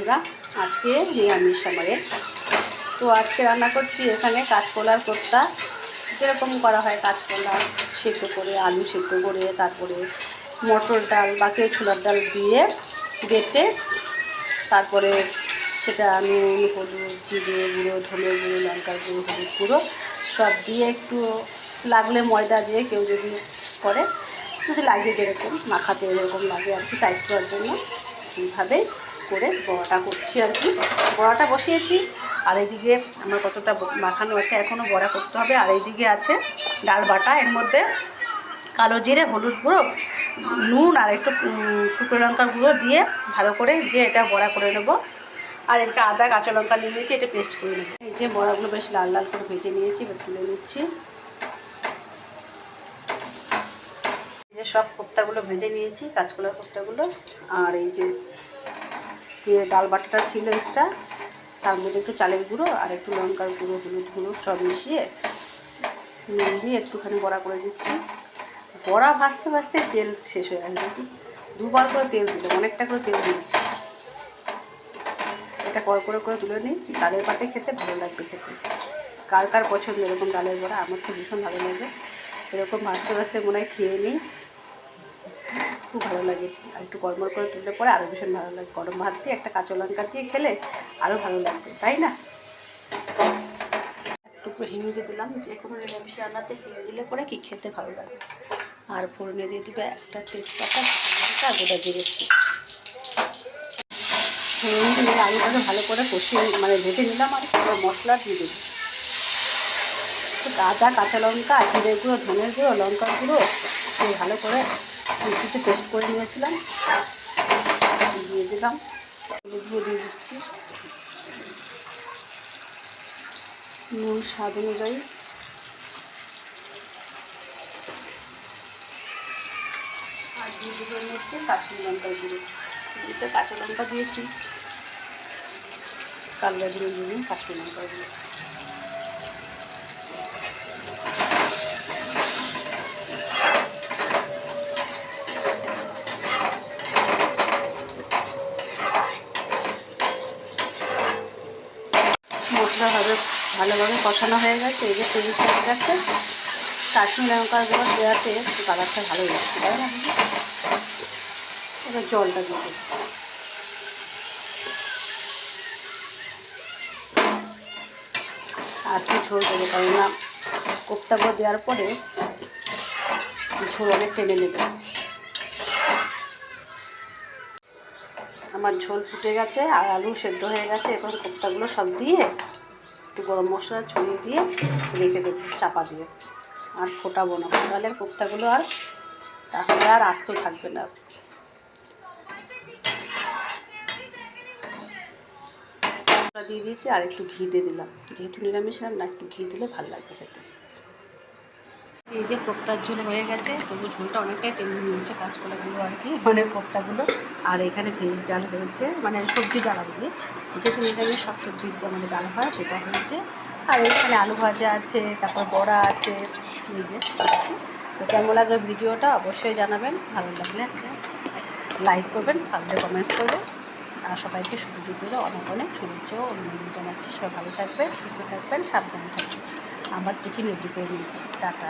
বন্ধুরা, আজকে নিরামিষ আমাদের। তো আজকে রান্না করছি এখানে কাঁচকলার কোপ্তা, যেরকম করা হয় কাঁচকলা সেদ্ধ করে, আলু সেদ্ধ করে, তারপরে মটর ডাল বা কেউ ছোলার ডাল দিয়ে বেটে, তারপরে সেটা নুন, হলুদ, জিরে গুঁড়ো, ধনে গুঁড়ো, লঙ্কার গুঁড়ো, হলুদ গুঁড়ো সব দিয়ে একটু লাগলে ময়দা দিয়ে কেউ যদি করে, যদি লাগে যেরকম মাখাতে যেরকম লাগে আর কি, টাইট করার জন্য সেইভাবে করে বড়াটা করছি আর কি। বড়াটা বসিয়েছি, আর এইদিকে আমার কতটা মাখানো আছে, এখনও বড়া করতে হবে। আর এইদিকে আছে ডাল বাটা, এর মধ্যে কালো জিরে, হলুদ গুঁড়ো, নুন আর একটু শুকনো লঙ্কার গুঁড়ো দিয়ে ভালো করে যে এটা বড়া করে নেবো। আর এদিকে আদা কাঁচা লঙ্কা নিয়ে নিয়েছি, এটা পেস্ট করে নেবো। এই যে বড়াগুলো বেশ লাল লাল করে ভেজে নিয়েছি, এবার তুলে নিচ্ছি। যে সব কোপ্তাগুলো ভেজে নিয়েছি, কাঁচকলার কোপ্তাগুলো। আর এই যে ডাল বাটাটা ছিল এক্সট্রা, তার মধ্যে একটু চালের গুঁড়ো আর একটু লঙ্কার গুঁড়ো, হলুদ গুঁড়ো সব মিশিয়ে নুন দিয়ে একটুখানি বড়া করে দিচ্ছি। বড়া ভাজতে ভাজতে তেল শেষ হয়ে গেছে, দুবার করে তেল দিলাম, অনেকটা করে তেল দিয়েছি। এটা করে তুলে নিই, ডালের পাতে খেতে ভালো লাগবে খেতে। কার কার পছন্দ এরকম ডালের বড়া? আমার তো ভীষণ ভালো লাগে। এরকম ভাজতে ভাজতে মনে হয় খেয়ে নিই, খুব ভালো লাগে। আর একটু গরমর করে তুললে পরে আরও ভীষণ ভালো লাগে। গরম ভাত দিয়ে একটা কাঁচা লঙ্কা দিয়ে খেলে আরও ভালো লাগবে, তাই না? একটু হিং দিয়ে দিলাম, যে কোনো নিরামিষ রান্নাতে হিং দিলে পরে কি খেতে ভালো লাগে। আর ফোড়নে দিয়ে দিবে একটা তেজপাতা, গোটা জিরে। ফোড়ন দিয়ে আলুটাকে ভালো করে কষিয়ে ভেজে নিলাম, আর মশলা দিয়ে দেবো। আদা কাঁচা লঙ্কা, জিরে গুঁড়ো, ধনের গুঁড়ো, লঙ্কার গুঁড়ো দিয়ে ভালো করে মিক্সিতে পেস্ট করে নিয়েছিলাম, দিয়ে দিলাম। হলুদ গুঁড়ো দিয়ে দিচ্ছি, নুন স্বাদ অনুযায়ী, আর দিয়ে দেবো এর মধ্যে কাশ্মীরি লঙ্কার গুঁড়ো। এতে কাঁচা লঙ্কা দিয়েছি, কালারের জন্য দিয়ে দিন কাশ্মীরি লঙ্কার গুঁড়ো। মশলা ভালোভাবে কষানো হয়ে গেছে, এই যে তেল ছেড়ে গেছে। কাশ্মীরি লঙ্কার গুঁড়ো দেওয়াতে একটু কালারটা ভালো এসেছে, তাই না? এবার জলটা দিয়ে দেবো। আর একটু ঝোল দেবো, কারণ না কোপ্তাগুলো দেওয়ার পরে ঝোল অনেক টেনে নেবে। আমার ঝোল ফুটে গেছে আর আলু সেদ্ধ হয়ে গেছে। এবার কোপ্তাগুলো সব দিয়ে একটু গরম মশলা ছড়িয়ে দিয়ে রেখে দেবো চাপা দিয়ে। আর ফোটাবো না, ফোটালে কোপ্তাগুলো আর তাহলে আর আস্ত থাকবে না। দিয়ে দিয়েছি আর একটু ঘি দিয়ে দিলাম, যেহেতু নিরামিষ রান্না একটু ঘি দিলে ভালো লাগবে খেতে। এই যে কোপ্তার ঝোল হয়ে গেছে, তবু ঝোলটা অনেকটাই টেনে নিয়েছে কাঁচকলাগুলো আর কি, কোপ্তাগুলো। আর এখানে ভেজ ডাল হয়েছে, সবজি ডাল আর কি, যেহেতু নিরামিষ সব সবজির যে আমাদের ডাল হয় সেটা হয়েছে। আর এখানে আলু ভাজা আছে, তারপর বড়া আছে। এই যে তো কেমন লাগবে ভিডিওটা অবশ্যই জানাবেন, ভালো লাগলে একটা লাইক করবেন, ভালো কমেন্টস করবেন। আর সবাইকে শুধু দুপুরে অনেক অনেক শুভেচ্ছা ও অভিনন্দন জানাচ্ছি। সবাই ভালো থাকবেন, সুস্থ থাকবেন, সাবধানে থাকবেন। আমার টিফিন রেডি করে নিচ্ছি, টাটা।